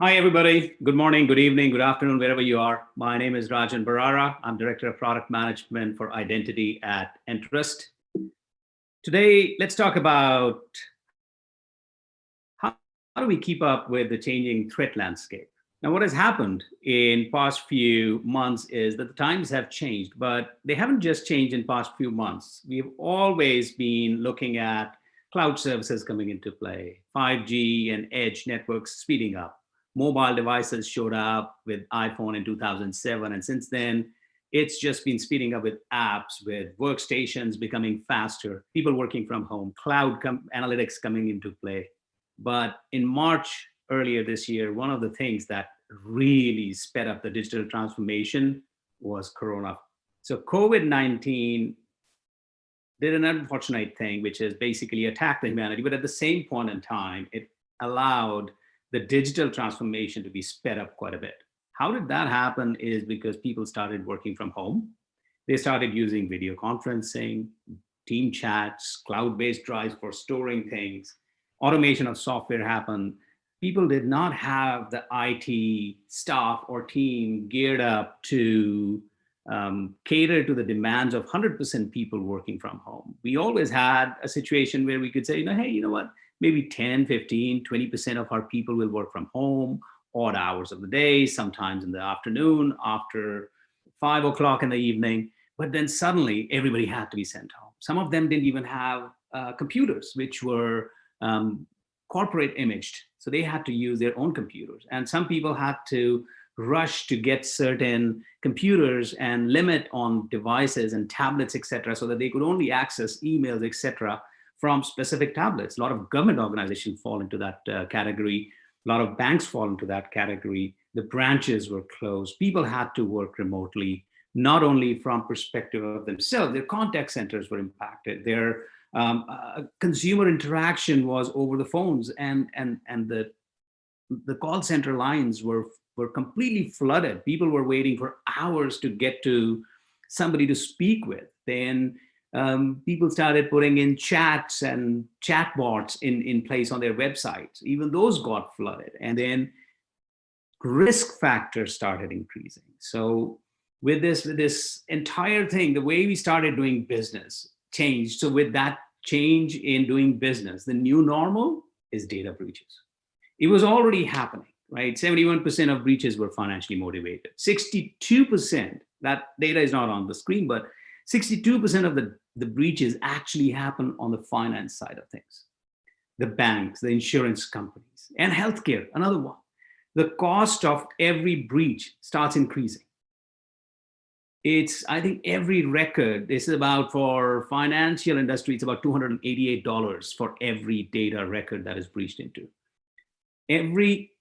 Hi, everybody. Good morning, good evening, good afternoon, wherever you are. My name is Rajan Barara. I'm Director of Product Management for Identity at Entrust. Today, let's talk about how do we keep up with the changing threat landscape. Now, what has happened in past few months is that the times have changed, but they haven't just changed in past few months. We've always been looking at cloud services coming into play, 5G and edge networks speeding up. Mobile devices showed up with iPhone in 2007, and since then, it's just been speeding up with apps, with workstations becoming faster, people working from home, analytics coming into play. But in March earlier this year, one of the things that really sped up the digital transformation was Corona. So COVID-19 did an unfortunate thing, which is basically attack the humanity. But at the same point in time, it allowed the digital transformation to be sped up quite a bit. How did that happen is because people started working from home. They started using video conferencing, team chats, cloud-based drives for storing things. Automation of software happened. People did not have the IT staff or team geared up to cater to the demands of 100% people working from home. We always had a situation where we could say, hey, you know what? Maybe 10, 15, 20% of our people will work from home, odd hours of the day, sometimes in the afternoon, after 5 o'clock in the evening. But then suddenly everybody had to be sent home. Some of them didn't even have computers, which were corporate imaged. So they had to use their own computers. And some people had to rush to get certain computers and limit on devices and tablets, et cetera, so that they could only access emails, et cetera, from specific tablets. A lot of government organizations fall into that category. A lot of banks fall into that category. The branches were closed. People had to work remotely, not only from perspective of themselves, their contact centers were impacted. Their consumer interaction was over the phones, and the call center lines were completely flooded. People were waiting for hours to get to somebody to speak with. Then people started putting in chats and chatbots in place on their websites. Even those got flooded. And then risk factors started increasing. So with this entire thing, the way we started doing business changed. So with that change in doing business, the new normal is data breaches. It was already happening, right? 71% of breaches were financially motivated. 62%, that data is not on the screen, but 62% of the breaches actually happen on the finance side of things. The banks, the insurance companies, and healthcare, another one. The cost of every breach starts increasing. I think every record, this is about, for financial industry, it's about $288 for every data record that is breached into. Every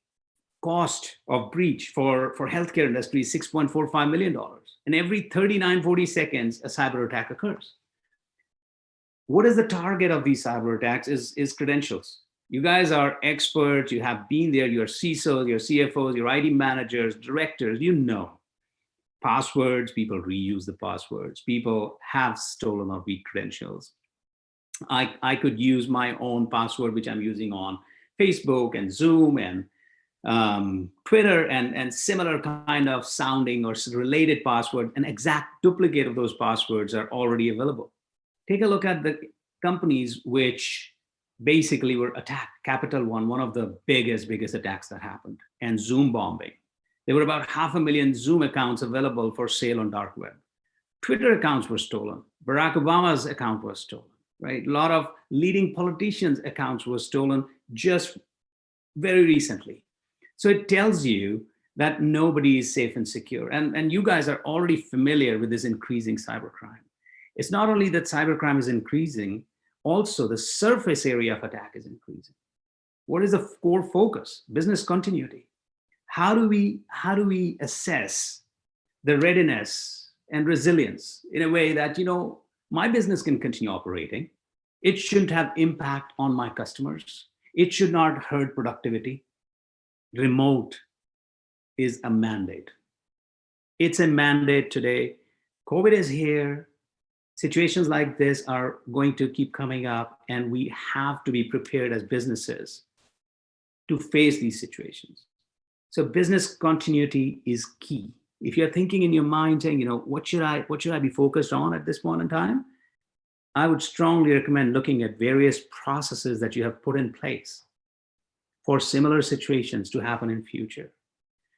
cost of breach for healthcare industry is $6.45 million. And every 39, 40 seconds, a cyber attack occurs. What is the target of these cyber attacks is credentials. You guys are experts, you have been there, you're CISOs, your CFOs, your IT managers, directors, you know. Passwords, people reuse the passwords. People have stolen or weak credentials. I could use my own password, which I'm using on Facebook and Zoom and Twitter and similar kind of sounding or related password. An exact duplicate of those passwords are already available. Take a look at the companies which basically were attacked. Capital One of the biggest attacks that happened, and Zoom bombing. There were about 500,000 Zoom accounts available for sale on dark web. Twitter accounts were stolen. Barack Obama's account was stolen, right? A lot of leading politicians' accounts were stolen just very recently. So it tells you that nobody is safe and secure. And you guys are already familiar with this increasing cybercrime. It's not only that cybercrime is increasing, also the surface area of attack is increasing. What is the core focus? Business continuity. How do we assess the readiness and resilience in a way that, my business can continue operating. It shouldn't have impact on my customers. It should not hurt productivity. Remote is a mandate. It's a mandate today. COVID is here. Situations like this are going to keep coming up, and we have to be prepared as businesses to face these situations. So business continuity is key. If you're thinking in your mind saying, what should I be focused on at this point in time? I would strongly recommend looking at various processes that you have put in place for similar situations to happen in future.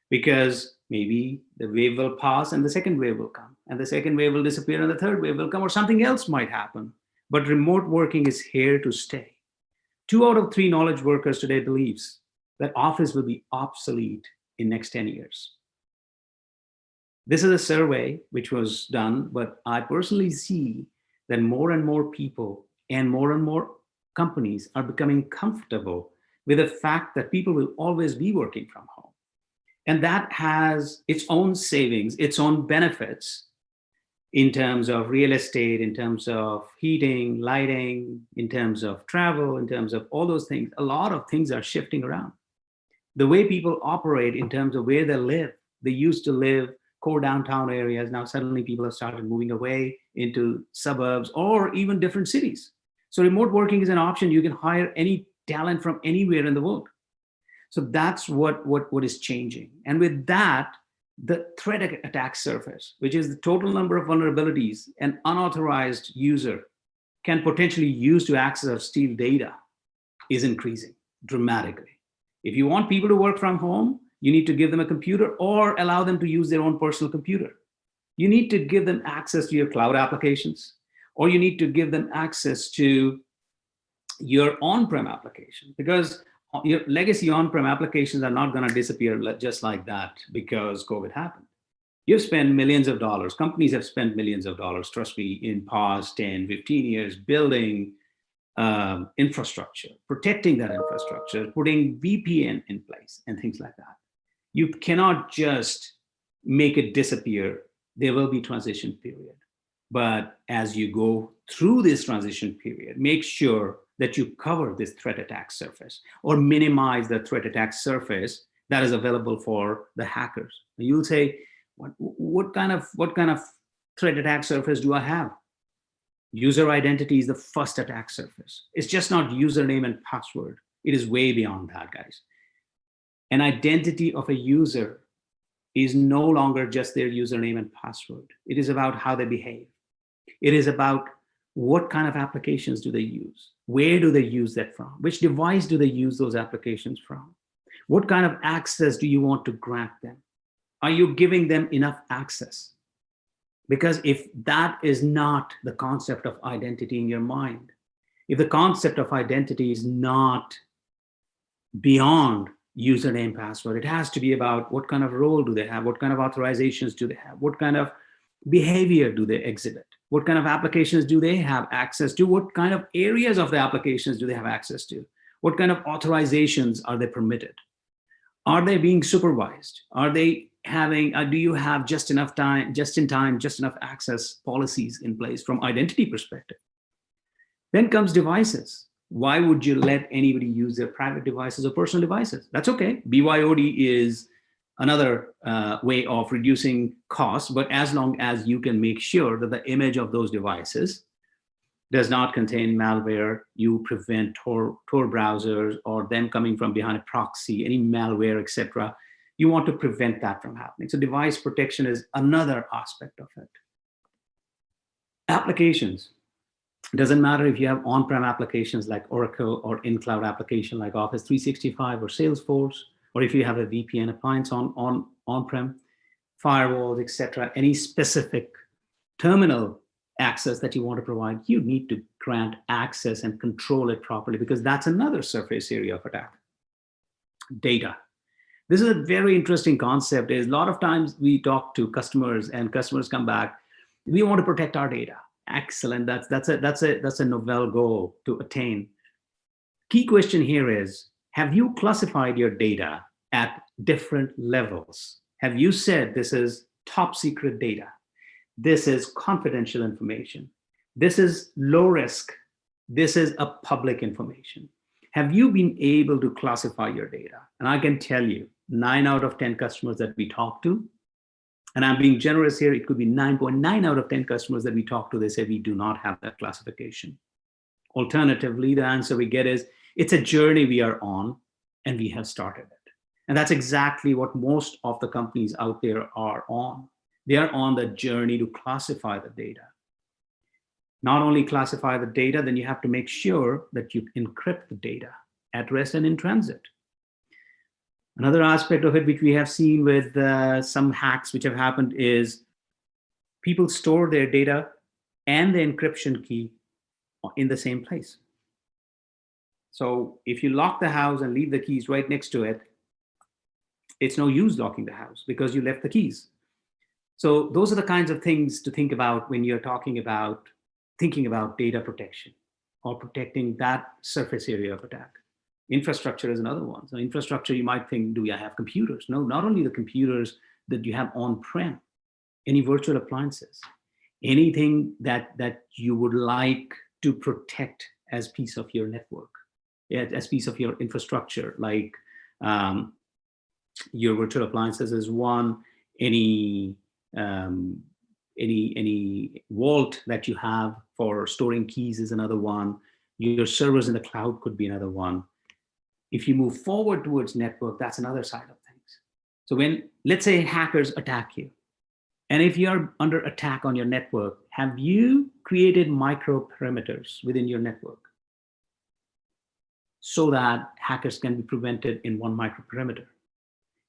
Because maybe the wave will pass and the second wave will come, and the second wave will disappear and the third wave will come, or something else might happen. But remote working is here to stay. 2 out of 3 knowledge workers today believes that office will be obsolete in next 10 years. This is a survey which was done, but I personally see that more and more people and more companies are becoming comfortable with the fact that people will always be working from home. And that has its own savings, its own benefits in terms of real estate, in terms of heating, lighting, in terms of travel, in terms of all those things. A lot of things are shifting around. The way people operate in terms of where they live. They used to live core downtown areas. Now suddenly people have started moving away into suburbs or even different cities. So remote working is an option. You can hire any talent from anywhere in the world. So that's what is changing. And with that, the threat attack surface, which is the total number of vulnerabilities an unauthorized user can potentially use to access or steal data, is increasing dramatically. If you want people to work from home, you need to give them a computer or allow them to use their own personal computer. You need to give them access to your cloud applications, or you need to give them access to your on-prem application, because your legacy on-prem applications are not going to disappear just like that because COVID happened. You've spent millions of dollars. Companies have spent millions of dollars, trust me, in past 10, 15 years building infrastructure, protecting that infrastructure, putting VPN in place and things like that. You cannot just make it disappear. There will be transition period. But as you go through this transition period, make sure that you cover this threat attack surface or minimize the threat attack surface that is available for the hackers. And you'll say, what kind of threat attack surface do I have? User identity is the first attack surface. It's just not username and password. It is way beyond that, guys. An identity of a user is no longer just their username and password. It is about how they behave. It is about what kind of applications do they use? Where do they use that from? Which device do they use those applications from? What kind of access do you want to grant them? Are you giving them enough access? Because if that is not the concept of identity in your mind, if the concept of identity is not beyond username, password, it has to be about what kind of role do they have? What kind of authorizations do they have? What kind of behavior do they exhibit? What kind of applications do they have access to? What kind of areas of the applications do they have access to? What kind of authorizations are they permitted? Are they being supervised? Are they having, do you have just enough time, just in time, just enough access policies in place from identity perspective? Then comes devices. Why would you let anybody use their private devices or personal devices? That's okay. BYOD is another way of reducing costs, but as long as you can make sure that the image of those devices does not contain malware, you prevent Tor browsers or them coming from behind a proxy, any malware, etc. You want to prevent that from happening. So device protection is another aspect of it. Applications. It doesn't matter if you have on-prem applications like Oracle or in-cloud application like Office 365 or Salesforce, or if you have a VPN appliance on-prem, firewalls, etc., any specific terminal access that you want to provide, you need to grant access and control it properly, because that's another surface area of attack. Data. This is a very interesting concept. Is a lot of times we talk to customers and customers come back, we want to protect our data. Excellent. That's a novel goal to attain. Key question here is, have you classified your data at different levels? Have you said this is top secret data? This is confidential information. This is low risk. This is a public information. Have you been able to classify your data? And I can tell you, 9 out of 10 customers that we talk to, and I'm being generous here, it could be 9.9 out of 10 customers that we talk to, they say we do not have that classification. Alternatively, the answer we get is, it's a journey we are on and we have started it. And that's exactly what most of the companies out there are on. They are on the journey to classify the data. Not only classify the data, then you have to make sure that you encrypt the data at rest and in transit. Another aspect of it, which we have seen with some hacks which have happened, is people store their data and the encryption key in the same place. So if you lock the house and leave the keys right next to it, it's no use locking the house because you left the keys. So those are the kinds of things to think about when you're thinking about data protection or protecting that surface area of attack. Infrastructure is another one. So infrastructure, you might think, do I have computers? No, not only the computers that you have on-prem, any virtual appliances, anything that you would like to protect as piece of your network, as piece of your infrastructure, like your virtual appliances is one, any vault that you have for storing keys is another one, your servers in the cloud could be another one. If you move forward towards network, that's another side of things. So when, let's say, hackers attack you, and if you're under attack on your network, have you created micro perimeters within your network so that hackers can be prevented in one micro perimeter?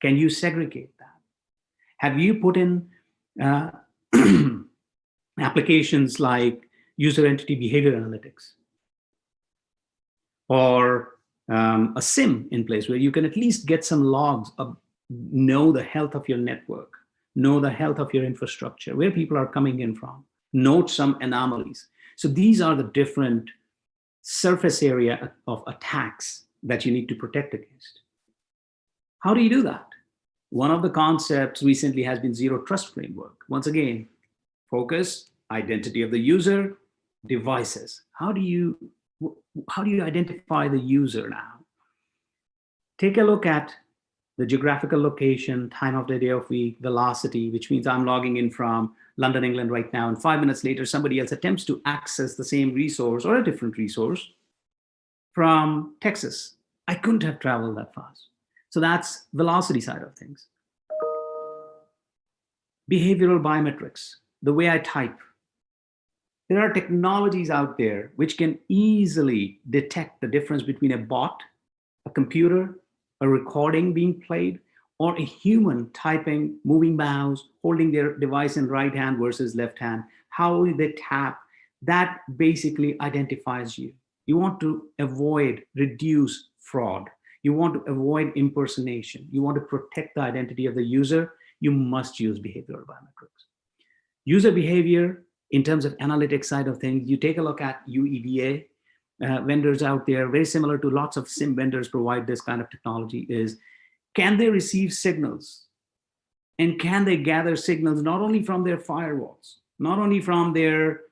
Can you segregate that? Have you put in applications like user entity behavior analytics or a SIM in place where you can at least get some logs of, know the health of your network, know the health of your infrastructure, where people are coming in from, note some anomalies. So these are the different surface area of attacks that you need to protect against. How do you do that? One of the concepts recently has been zero trust framework. Once again, focus, identity of the user, devices. How do you identify the user now? Take a look at the geographical location, time of the day of week, velocity, which means I'm logging in from London, England right now, and 5 minutes later, somebody else attempts to access the same resource or a different resource from Texas. I couldn't have traveled that fast. So that's velocity side of things. Behavioral biometrics, the way I type. There are technologies out there which can easily detect the difference between a bot, a computer, a recording being played, or a human typing, moving mouse, holding their device in right hand versus left hand, how they tap. That basically identifies you. You want to avoid, reduce fraud. You want to avoid impersonation. You want to protect the identity of the user. You must use behavioral biometrics. User behavior, in terms of analytics side of things, you take a look at UEBA vendors out there, very similar to lots of SIM vendors provide this kind of technology, is can they receive signals? And can they gather signals not only from their firewalls, not only from their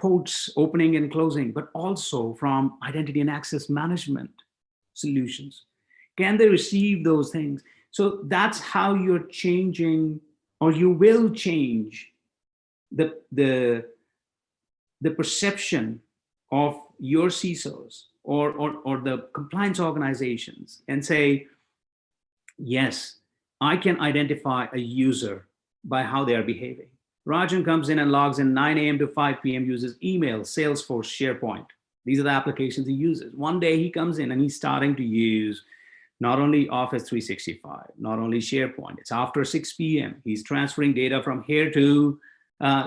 ports opening and closing, but also from identity and access management solutions? Can they receive those things? So that's how you're changing, or you will change the perception of your CISOs or the compliance organizations and say, yes, I can identify a user by how they are behaving. Rajan comes in and logs in 9 a.m. to 5 p.m., uses email, Salesforce, SharePoint. These are the applications he uses. One day he comes in and he's starting to use not only Office 365, not only SharePoint. It's after 6 p.m. He's transferring data from here to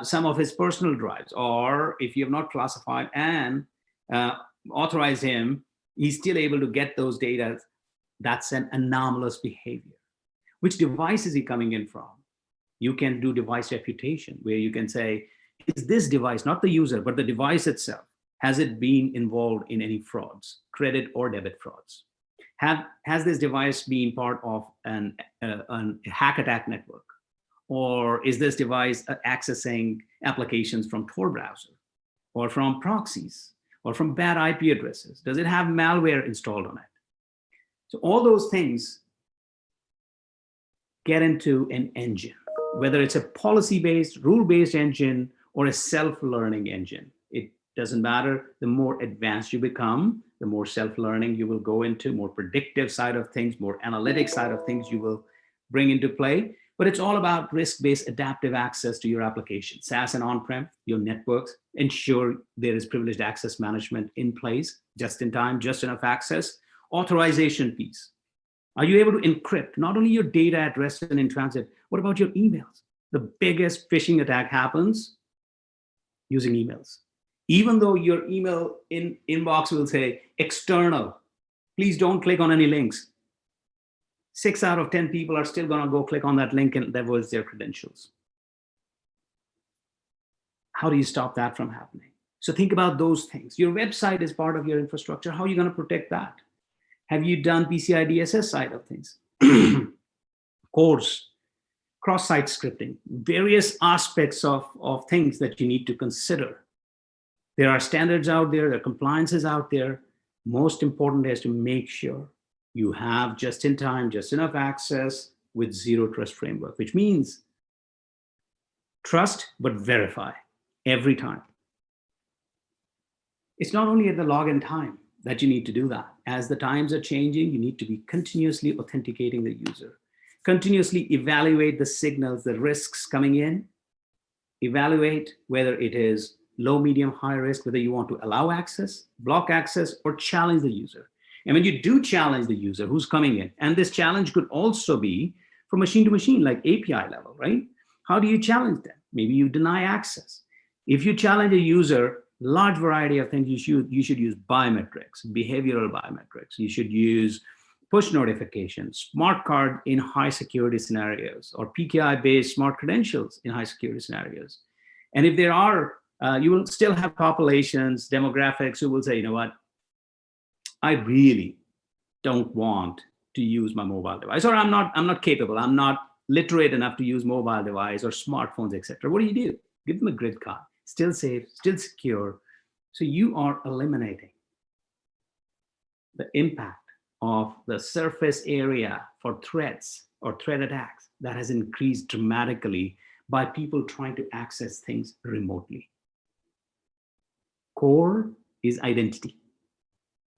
some of his personal drives, or if you have not classified and authorized him, he's still able to get those data. That's an anomalous behavior. Which device is he coming in from? You can do device reputation, where you can say, is this device, not the user, but the device itself, has it been involved in any frauds, credit or debit frauds? Has this device been part of a hack attack network? Or is this device accessing applications from Tor browser or from proxies or from bad IP addresses? Does it have malware installed on it? So all those things get into an engine, whether it's a policy-based, rule-based engine or a self-learning engine. It Doesn't matter. The more advanced you become, the more self-learning you will go into, more predictive side of things, more analytic side of things you will bring into play. But it's all about risk-based adaptive access to your application. SaaS and on-prem, your networks, ensure there is privileged access management in place, just in time, just enough access. Authorization piece. Are you able to encrypt not only your data at rest and in transit, what about your emails? The biggest phishing attack happens using emails. Even though your email inbox will say external, please don't click on any links. 6 out of 10 people are still going to go click on that link and that was their credentials. How do you stop that from happening? So think about those things. Your website is part of your infrastructure. How are you going to protect that? Have you done PCI DSS side of things? Course, cross-site scripting, various aspects of things that you need to consider. There are standards out there, there are compliances out there. Most important is to make sure you have just in time, just enough access with zero trust framework, which means trust, but verify every time. It's not only at the login time that you need to do that. As the times are changing, you need to be continuously authenticating the user, continuously evaluate the signals, the risks coming in, evaluate whether it is low, medium, high risk, whether you want to allow access, block access, or challenge the user. And when you do challenge the user who's coming in, and this challenge could also be from machine to machine, like API level, right? How do you challenge them? Maybe you deny access. If you challenge a user, large variety of things, you should use biometrics, behavioral biometrics. You should use push notifications, smart card in high security scenarios, or PKI-based smart credentials in high security scenarios. And if there are, you will still have populations, demographics who will say, you know what, I really don't want to use my mobile device, or I'm not capable, I'm not literate enough to use mobile device or smartphones, etc. What do? Give them a grid card, still safe, still secure. So you are eliminating the impact of the surface area for threats or threat attacks that has increased dramatically by people trying to access things remotely. Core is identity.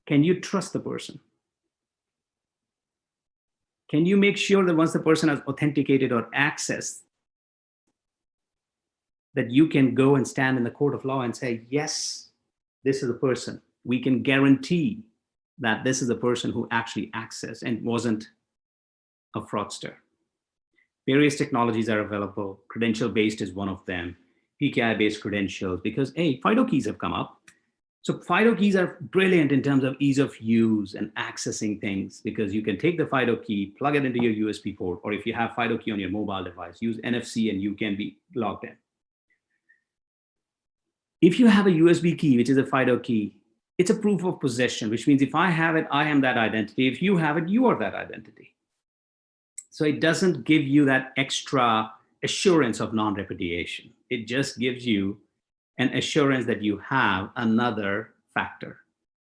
Can you trust the person? Can you make sure that once the person has authenticated or accessed, that you can go and stand in the court of law and say, yes, this is the person. We can guarantee that this is the person who actually accessed and wasn't a fraudster. Various technologies are available. Credential-based is one of them. PKI-based credentials, because FIDO keys have come up. So FIDO keys are brilliant in terms of ease of use and accessing things, because you can take the FIDO key, plug it into your USB port, or if you have FIDO key on your mobile device, use NFC and you can be logged in. If you have a USB key, which is a FIDO key, it's a proof of possession, which means if I have it, I am that identity. If you have it, you are that identity. So it doesn't give you that extra assurance of non-repudiation. It just gives you an assurance that you have another factor.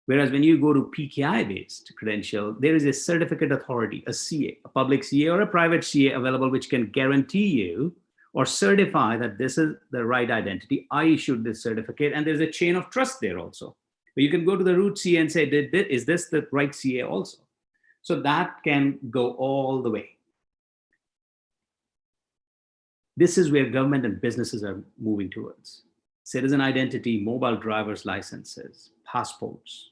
Whereas when you go to PKI-based credential, there is a certificate authority, a CA, a public CA or a private CA available, which can guarantee you or certify that this is the right identity. I issued this certificate, and there's a chain of trust there also. But you can go to the root CA and say, is this the right CA also? So that can go all the way. This is where government and businesses are moving towards. Citizen identity, mobile driver's licenses, passports,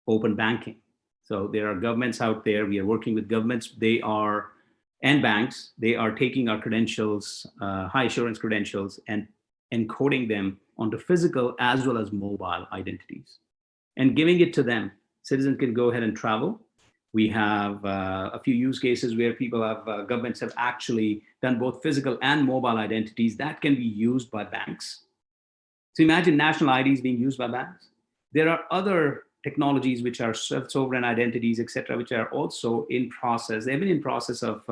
open banking. So there are governments out there. We are working with governments. And banks, they are taking our credentials, high assurance credentials, and encoding them onto physical as well as mobile identities and giving it to them. Citizens can go ahead and travel. We have a few use cases where people have, governments have actually done both physical and mobile identities that can be used by banks. So imagine national IDs being used by banks. There are other technologies which are self-sovereign identities, et cetera, which are also in process. They've been in process of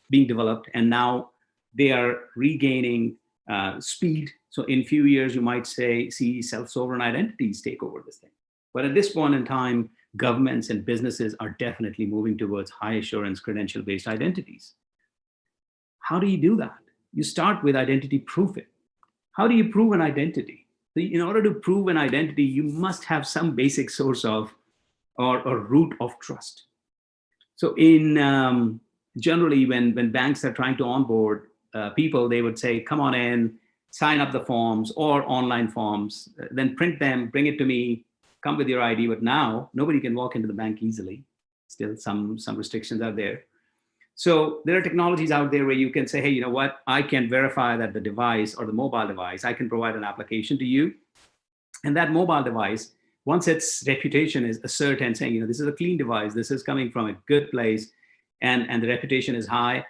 being developed, and now they are regaining speed. So in a few years, you might see self-sovereign identities take over this thing. But at this point in time, governments and businesses are definitely moving towards high assurance credential-based identities. How do you do that? You start with identity proofing. How do you prove an identity? So in order to prove an identity, you must have some basic source of or root of trust. So in generally, when banks are trying to onboard people, they would say, come on in, sign up the forms or online forms, then print them, bring it to me, come with your ID. But now nobody can walk into the bank easily. Still some restrictions are there. So there are technologies out there where you can say, hey, you know what? I can verify that the device or the mobile device, I can provide an application to you. And that mobile device, once its reputation is asserted and saying, you know, this is a clean device, this is coming from a good place, and the reputation is high,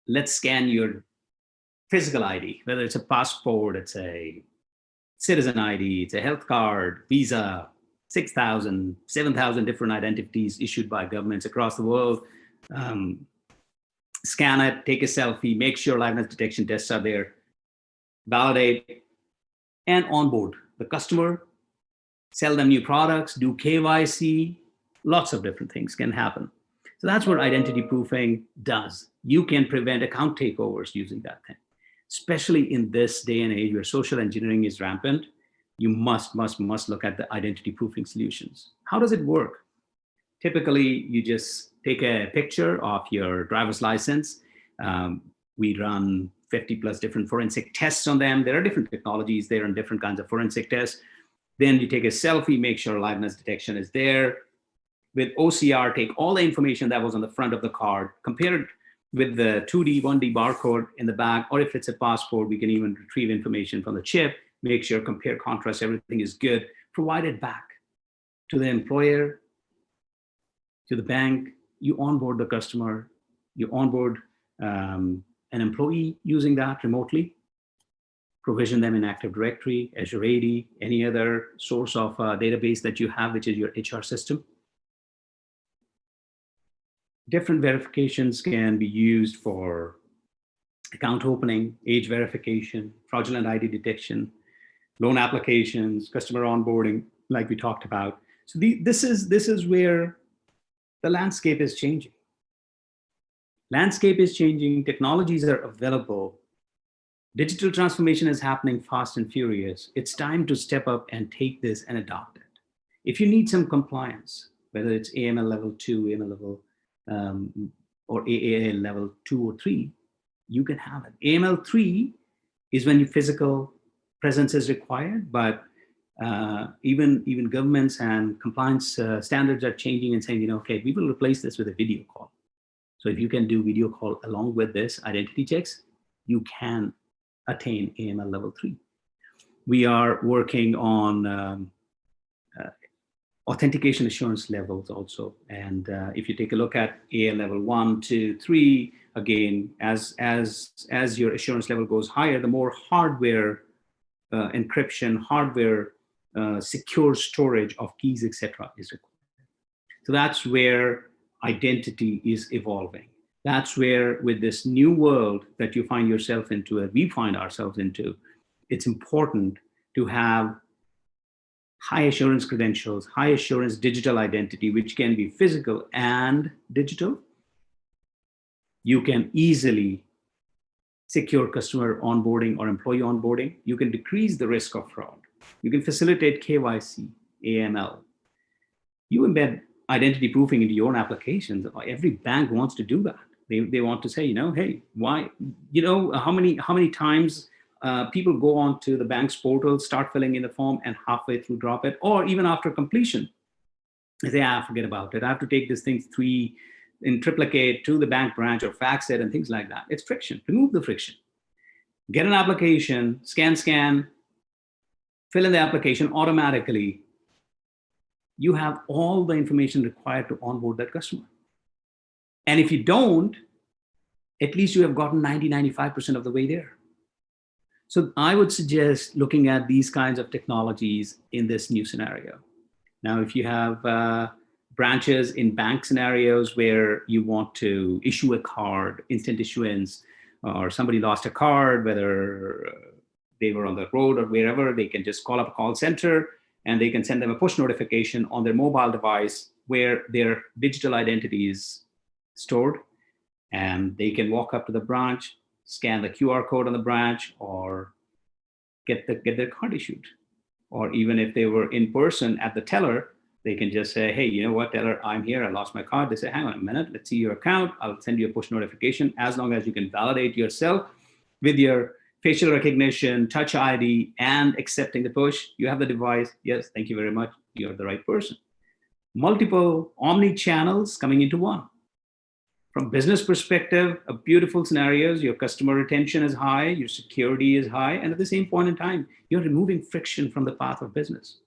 let's scan your physical ID, whether it's a passport, it's a citizen ID, it's a health card, visa, 6,000, 7,000 different identities issued by governments across the world. Scan it, take a selfie, make sure liveness detection tests are there, validate, and onboard the customer, sell them new products, do KYC, lots of different things can happen. So that's what identity proofing does. You can prevent account takeovers using that thing. Especially in this day and age where social engineering is rampant, you must look at the identity proofing solutions. How does it work? Typically, you just take a picture of your driver's license. We run 50 plus different forensic tests on them. There are different technologies there and different kinds of forensic tests. Then you take a selfie, make sure liveness detection is there. With OCR, take all the information that was on the front of the card, compare it with the 2D, 1D barcode in the back, or if it's a passport, we can even retrieve information from the chip, make sure, compare, contrast, everything is good, provide it back to the employer, to the bank. You onboard the customer, you onboard an employee using that remotely, provision them in Active Directory, Azure AD, any other source of database that you have, which is your HR system. Different verifications can be used for account opening, age verification, fraudulent ID detection, loan applications, customer onboarding, like we talked about. So this is where the landscape is changing. Landscape is changing, technologies are available. Digital transformation is happening fast and furious. It's time to step up and take this and adopt it. If you need some compliance, whether it's AML level 2, AML level, or AAL level 2 or 3, you can have it. AML 3 is when your physical presence is required, but even governments and compliance standards are changing and saying, you know, okay, we will replace this with a video call. So if you can do video call along with this identity checks, you can attain AML level 3. We are working on authentication assurance levels also. And if you take a look at AL level 1, 2, 3, again, as your assurance level goes higher, the more hardware encryption, hardware secure storage of keys, etc., is required. So that's where identity is evolving. That's where, with this new world that you find yourself into, and we find ourselves into, it's important to have high assurance credentials, high assurance digital identity, which can be physical and digital. You can easily secure customer onboarding or employee onboarding. You can decrease the risk of fraud. You can facilitate KYC, AML. You embed identity proofing into your own applications. Every bank wants to do that. They want to say, you know, hey, why, you know, how many times people go on to the bank's portal, start filling in the form, and halfway through drop it, or even after completion, they say, forget about it. I have to take this thing in triplicate to the bank branch or fax it and things like that. It's friction. Remove the friction. Get an application, scan, fill in the application automatically. You have all the information required to onboard that customer. And if you don't, at least you have gotten 90, 95% of the way there. So I would suggest looking at these kinds of technologies in this new scenario. Now, if you have branches in bank scenarios where you want to issue a card, instant issuance, or somebody lost a card, whether they were on the road or wherever, they can just call up a call center and they can send them a push notification on their mobile device where their digital identity is stored, and they can walk up to the branch, scan the QR code on the branch, or get their card issued. Or even if they were in person at the teller, they can just say, hey, you know what, teller, I'm here, I lost my card. They say, hang on a minute, let's see your account. I'll send you a push notification. As long as you can validate yourself with your facial recognition, touch ID, and accepting the push, you have the device. Yes, thank you very much. You're the right person. Multiple omni-channels coming into one. From business perspective, a beautiful scenarios, your customer retention is high, your security is high, and at the same point in time, you're removing friction from the path of business.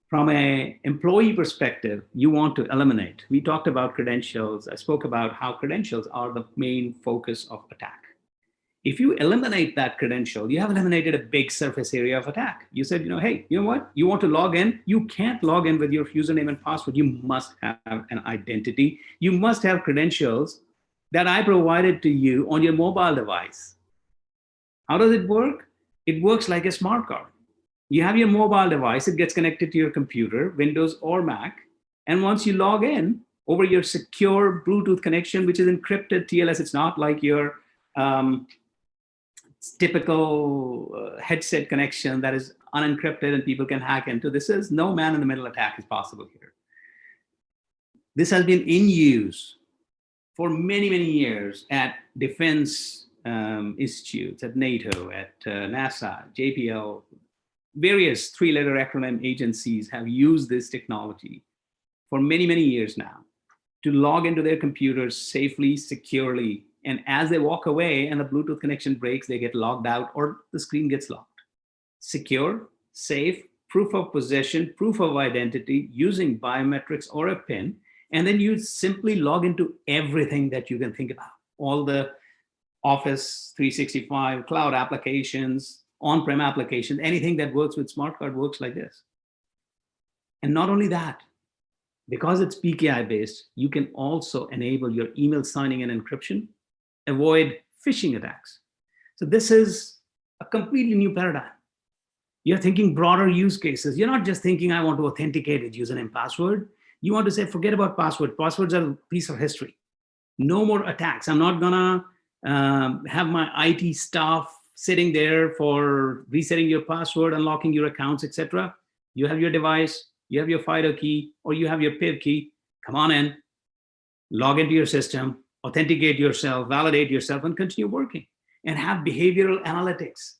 From an employee perspective, you want to eliminate. We talked about credentials. I spoke about how credentials are the main focus of attack. If you eliminate that credential, you have eliminated a big surface area of attack. You said, hey, you know what? You want to log in? You can't log in with your username and password. You must have an identity. You must have credentials that I provided to you on your mobile device. How does it work? It works like a smart card. You have your mobile device, it gets connected to your computer, Windows or Mac. And once you log in over your secure Bluetooth connection, which is encrypted TLS, it's not like your typical headset connection that is unencrypted and people can hack into. This is no man-in-the-middle attack is possible here. This has been in use for many, many years at defense institutes, at NATO, at NASA, JPL. Various three-letter acronym agencies have used this technology for many, many years now to log into their computers safely, securely. And as they walk away and the Bluetooth connection breaks, they get logged out or the screen gets locked. Secure, safe, proof of possession, proof of identity using biometrics or a PIN. And then you simply log into everything that you can think about. All the Office 365, cloud applications, on-prem applications, anything that works with smart card works like this. And not only that, because it's PKI based, you can also enable your email signing and encryption, avoid phishing attacks. So this is a completely new paradigm. You're thinking broader use cases. You're not just thinking, I want to authenticate with username and password. You want to say, forget about password. Passwords are a piece of history. No more attacks. I'm not gonna have my IT staff sitting there for resetting your password, unlocking your accounts, etc. You have your device, you have your FIDO key, or you have your PIV key. Come on in, log into your system, authenticate yourself, validate yourself, and continue working. And have behavioral analytics,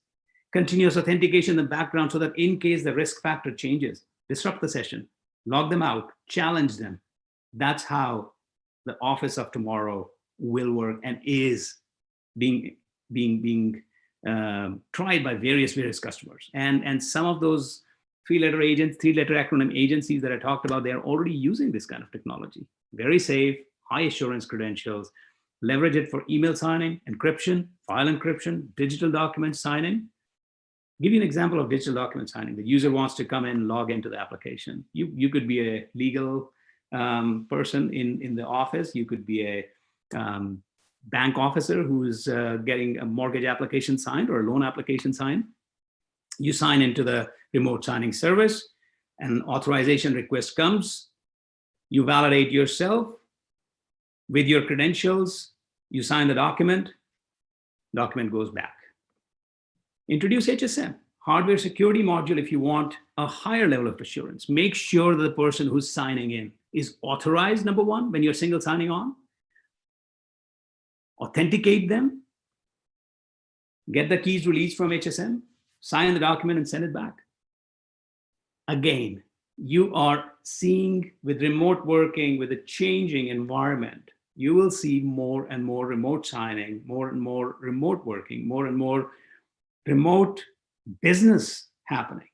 continuous authentication in the background so that in case the risk factor changes, disrupt the session, log them out, challenge them. That's how the office of tomorrow will work and is being tried by various customers. And some of those three-letter acronym agencies that I talked about, they're already using this kind of technology. Very safe, high assurance credentials, leverage it for email signing, encryption, file encryption, digital document signing. Give you an example of digital document signing. The user wants to come in, log into the application. You could be a legal person in the office. You could be a bank officer who's getting a mortgage application signed or a loan application signed. You sign into the remote signing service, an authorization request comes, you validate yourself with your credentials, you sign the document goes back. Introduce HSM, hardware security module, if you want a higher level of assurance. Make sure that the person who's signing in is authorized, number one, when you're single signing on. Authenticate them, get the keys released from HSM, sign the document and send it back. Again, you are seeing with remote working, with a changing environment, you will see more and more remote signing, more and more remote working, more and more remote business happening.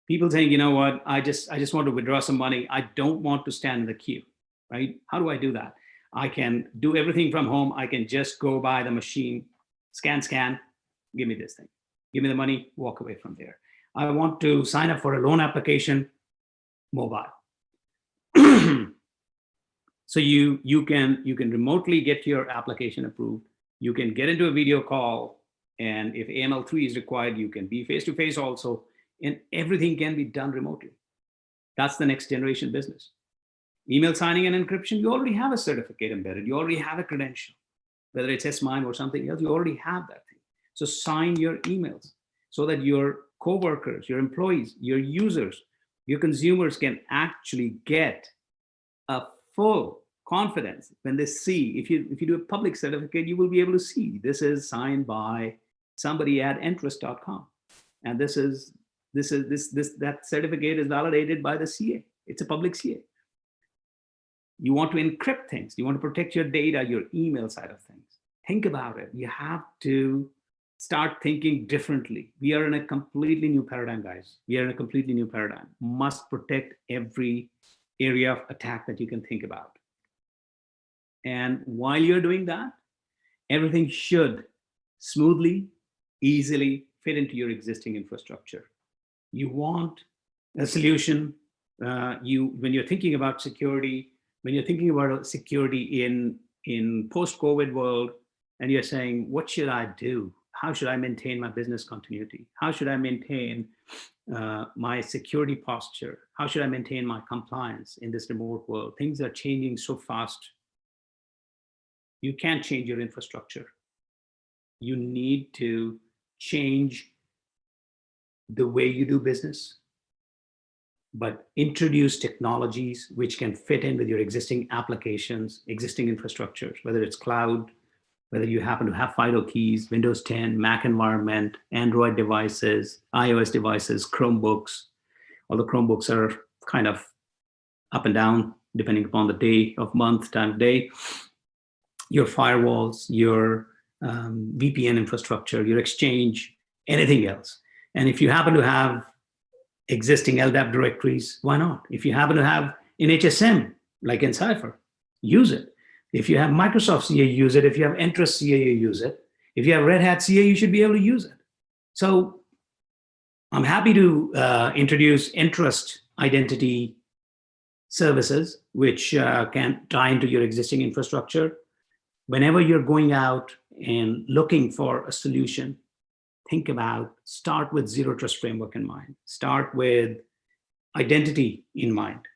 People saying, you know what, I just want to withdraw some money. I don't want to stand in the queue, right? How do I do that? I can do everything from home. I can just go by the machine, scan, give me this thing. Give me the money, walk away from there. I want to sign up for a loan application, mobile. So you can remotely get your application approved. You can get into a video call, and if AML3 is required, you can be face-to-face also, and everything can be done remotely. That's the next generation business. Email signing and encryption, you already have a certificate embedded. You already have a credential, whether it's SMIME or something else, you already have that thing. So sign your emails. so that your coworkers, your employees, your users, your consumers can actually get a full confidence when they see. If you do a public certificate, you will be able to see this is signed by somebody at Entrust.com, and that certificate is validated by the CA. It's a public CA. You want to encrypt things. You want to protect your data, your email side of things. Think about it. You have to start thinking differently. We are in a completely new paradigm, guys. We are in a completely new paradigm. Must protect every area of attack that you can think about. And while you're doing that, everything should smoothly, easily fit into your existing infrastructure. You want a solution. When you're thinking about security, when you're thinking about security in post-COVID world, and you're saying, what should I do? How should I maintain my business continuity? How should I maintain my security posture? How should I maintain my compliance in this remote world? Things are changing so fast. You can't change your infrastructure. You need to change the way you do business, but introduce technologies which can fit in with your existing applications, existing infrastructures, whether it's cloud, whether you happen to have FIDO keys, Windows 10, Mac environment, Android devices, iOS devices, Chromebooks. Although Chromebooks are kind of up and down, depending upon the day of month, time of day. Your firewalls, your VPN infrastructure, your Exchange, anything else. And if you happen to have existing LDAP directories, why not? If you happen to have an HSM, like Encipher, use it. If you have Microsoft CA, use it. If you have Entrust CA, you use it. If you have Red Hat CA, you should be able to use it. So I'm happy to introduce Entrust identity services, which can tie into your existing infrastructure. Whenever you're going out and looking for a solution, start with Zero Trust framework in mind. Start with identity in mind.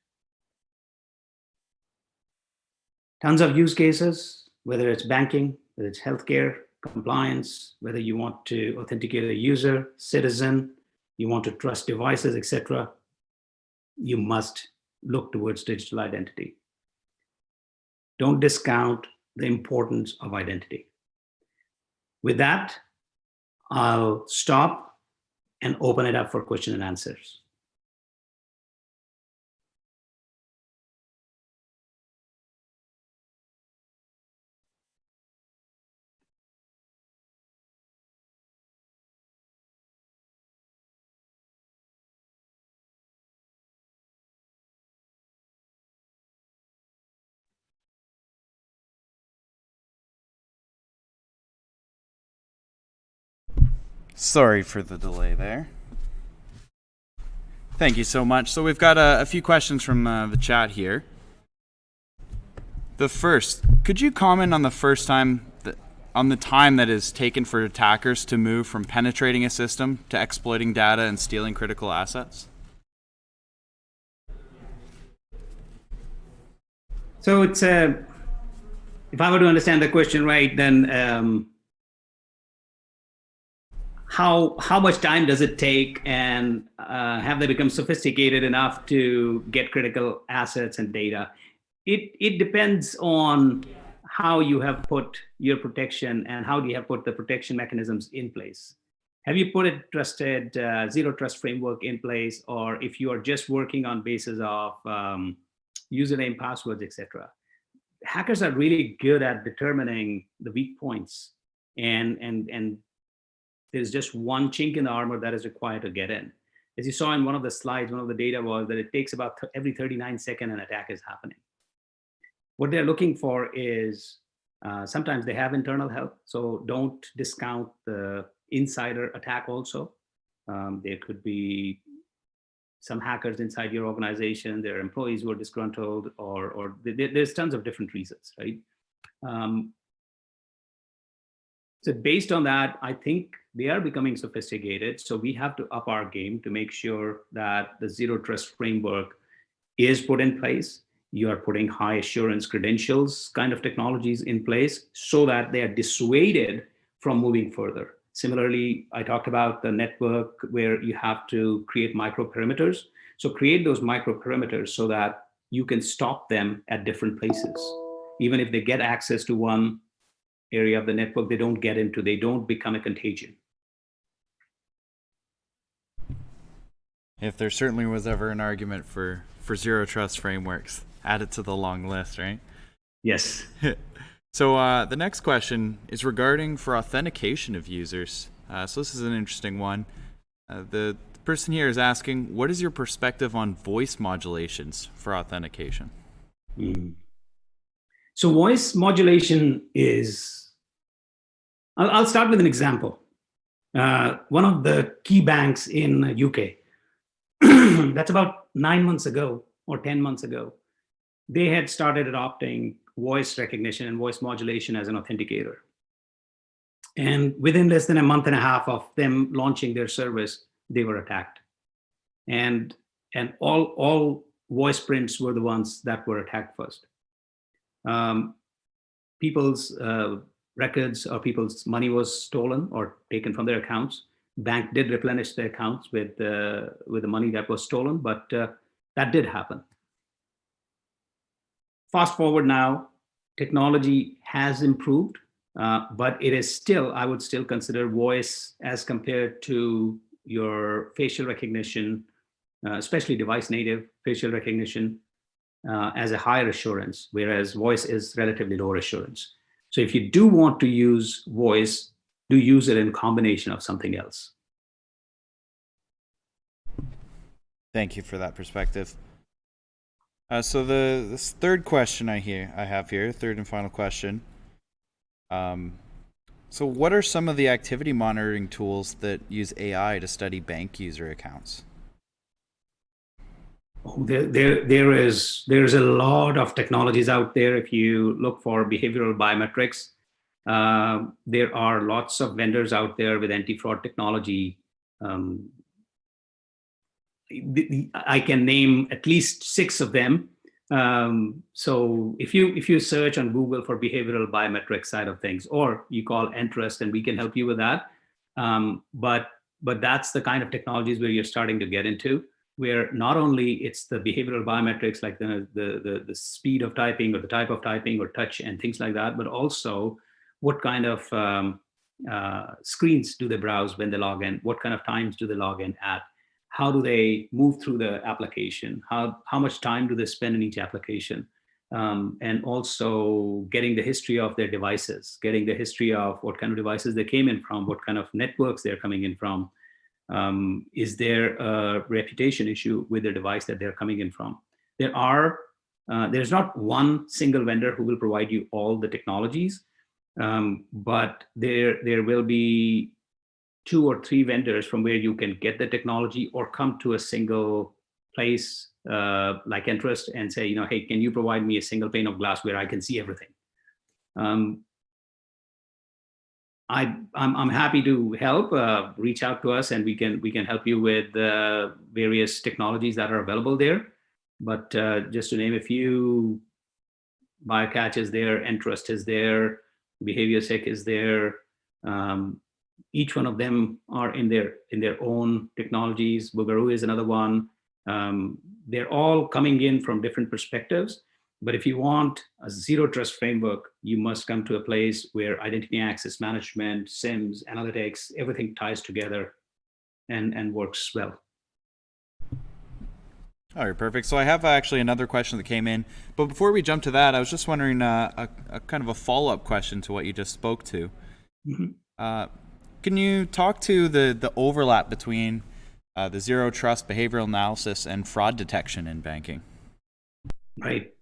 Tons of use cases, whether it's banking, whether it's healthcare, compliance, whether you want to authenticate a user, citizen, you want to trust devices, etc. You must look towards digital identity. Don't discount the importance of identity. With that, I'll stop and open it up for question and answers. Sorry for the delay there. Thank you so much. So we've got a few questions from the chat here. The first, could you comment on the time that is taken for attackers to move from penetrating a system to exploiting data and stealing critical assets? So it's if I were to understand the question right, then how much time does it take, and have they become sophisticated enough to get critical assets and data? It depends on how you have put your protection and how you have put the protection mechanisms in place. Have you put a trusted zero trust framework in place, or if you are just working on basis of username, passwords, etc.? Hackers are really good at determining the weak points, and there's just one chink in the armor that is required to get in. As you saw in one of the slides, one of the data was that it takes about every 39 seconds an attack is happening. What they're looking for is sometimes they have internal help, so don't discount the insider attack also. There could be some hackers inside your organization, there are employees who are disgruntled, or there's tons of different reasons, right? So based on that, I think they are becoming sophisticated. So we have to up our game to make sure that the zero trust framework is put in place. You are putting high assurance credentials kind of technologies in place so that they are dissuaded from moving further. Similarly, I talked about the network where you have to create micro perimeters. So create those micro perimeters so that you can stop them at different places. Even if they get access to one area of the network, they don't become a contagion. If there certainly was ever an argument for zero trust frameworks, add it to the long list, right? Yes. So the next question is regarding for authentication of users. So this is an interesting one. The person here is asking, what is your perspective on voice modulations for authentication? So voice modulation is, I'll start with an example. One of the key banks in UK, that's about 9 months ago or 10 months ago, they had started adopting voice recognition and voice modulation as an authenticator. And within less than a month and a half of them launching their service, they were attacked. And all voice prints were the ones that were attacked first. People's records or people's money was stolen or taken from their accounts. Bank did replenish their accounts with the money that was stolen, but that did happen. Fast forward now, technology has improved, but it is still, I would still consider voice as compared to your facial recognition, especially device native facial recognition, as a higher assurance, whereas voice is relatively lower assurance. So if you do want to use voice, do use it in combination of something else. Thank you for that perspective. So this third question I have here, third and final question. So what are some of the activity monitoring tools that use AI to study bank user accounts? There's a lot of technologies out there. If you look for behavioral biometrics, there are lots of vendors out there with anti-fraud technology. I can name at least 6 of them. So if you search on Google for behavioral biometrics side of things, or you call Entrust and we can help you with that. But that's the kind of technologies where you're starting to get into, where not only it's the behavioral biometrics like the speed of typing or the type of typing or touch and things like that, but also what kind of screens do they browse when they log in, what kind of times do they log in at, how do they move through the application, how much time do they spend in each application, and also getting the history of their devices, getting the history of what kind of devices they came in from, what kind of networks they're coming in from. Is there a reputation issue with the device that they're coming in from? There's not one single vendor who will provide you all the technologies, but there will be 2 or 3 vendors from where you can get the technology or come to a single place like Entrust and say, hey, can you provide me a single pane of glass where I can see everything? I'm happy to help. Reach out to us, and we can help you with various technologies that are available there. But just to name a few, BioCatch is there, Entrust is there, BehaviorSec is there. Each one of them are in their own technologies. Boogaroo is another one. They're all coming in from different perspectives. But if you want a zero trust framework, you must come to a place where identity access management, SIMs, analytics, everything ties together and works well. All right, perfect. So I have actually another question that came in. But before we jump to that, I was just wondering a kind of a follow-up question to what you just spoke to. Mm-hmm. Can you talk to the overlap between the zero trust behavioral analysis and fraud detection in banking? Right.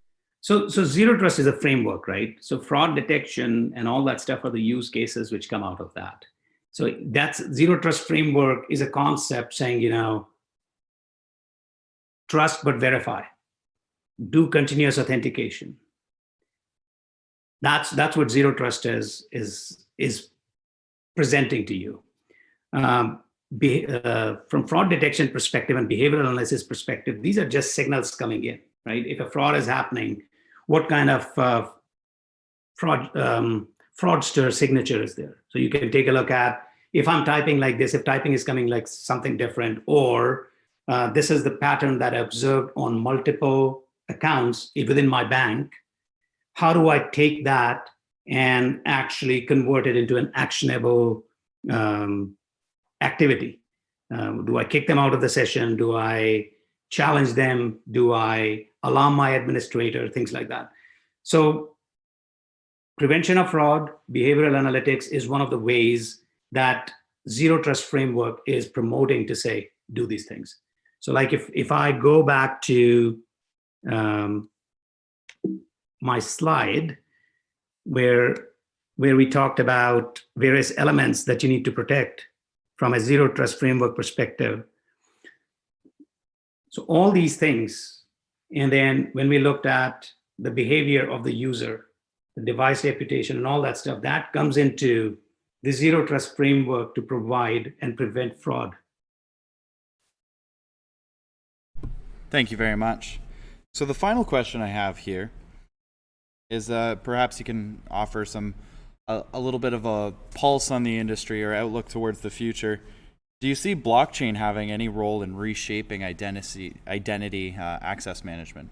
So zero trust is a framework, right? So fraud detection and all that stuff are the use cases which come out of that. So that's zero trust framework is a concept saying, trust but verify, do continuous authentication. That's what zero trust is presenting to you. From fraud detection perspective and behavioral analysis perspective, these are just signals coming in, right? If a fraud is happening, what kind of fraudster signature is there? So you can take a look at, if I'm typing like this, if typing is coming like something different, or this is the pattern that I observed on multiple accounts within my bank, how do I take that and actually convert it into an actionable activity? Do I kick them out of the session? Do I challenge them? Do I alarm my administrator? Things like that. So prevention of fraud, behavioral analytics is one of the ways that zero trust framework is promoting to say, do these things. So like if I go back to my slide where we talked about various elements that you need to protect from a zero trust framework perspective. So all these things, and then when we looked at the behavior of the user, the device reputation and all that stuff, that comes into the zero trust framework to provide and prevent fraud. Thank you very much. So the final question I have here is perhaps you can offer a little bit of a pulse on the industry or outlook towards the future. Do you see blockchain having any role in reshaping identity access management?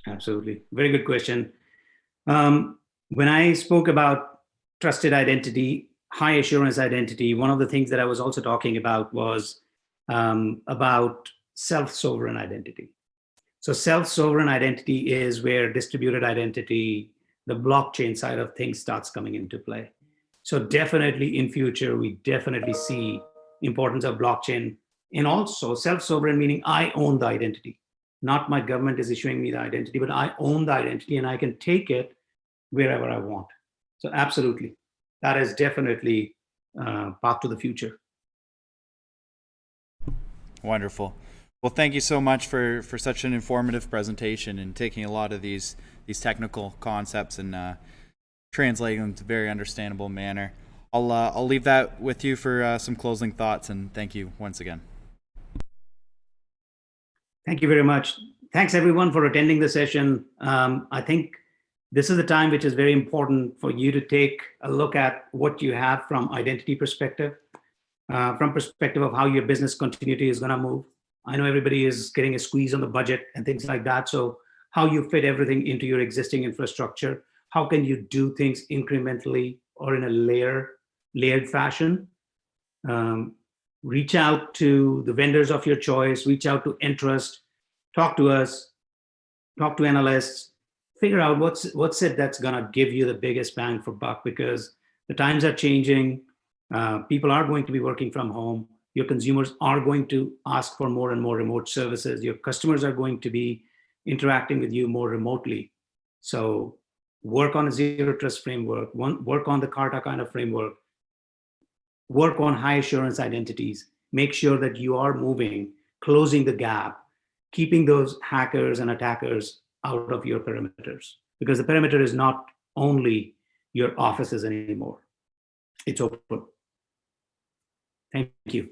Absolutely. Very good question. When I spoke about trusted identity, high assurance identity, one of the things that I was also talking about was about self-sovereign identity. So self-sovereign identity is where distributed identity, the blockchain side of things starts coming into play. So definitely in future, we definitely see importance of blockchain, and also self-sovereign, meaning I own the identity. Not my government is issuing me the identity, but I own the identity and I can take it wherever I want. So absolutely, that is definitely path to the future. Wonderful. Well, thank you so much for such an informative presentation and taking a lot of these technical concepts and translating them to a very understandable manner. I'll leave that with you for some closing thoughts, and thank you once again. Thank you very much. Thanks everyone for attending the session. I think this is the time which is very important for you to take a look at what you have from identity perspective, from perspective of how your business continuity is going to move. I know everybody is getting a squeeze on the budget and things like that. So how you fit everything into your existing infrastructure, how can you do things incrementally or in a layered fashion? Reach out to the vendors of your choice, reach out to Entrust, talk to us, talk to analysts, figure out what's it that's gonna give you the biggest bang for buck, because the times are changing. People are going to be working from home. Your consumers are going to ask for more and more remote services. Your customers are going to be interacting with you more remotely. So work on a zero trust framework, work on the Carta kind of framework, work on high assurance identities, make sure that you are moving, closing the gap, keeping those hackers and attackers out of your perimeters, because the perimeter is not only your offices anymore. It's open. Thank you.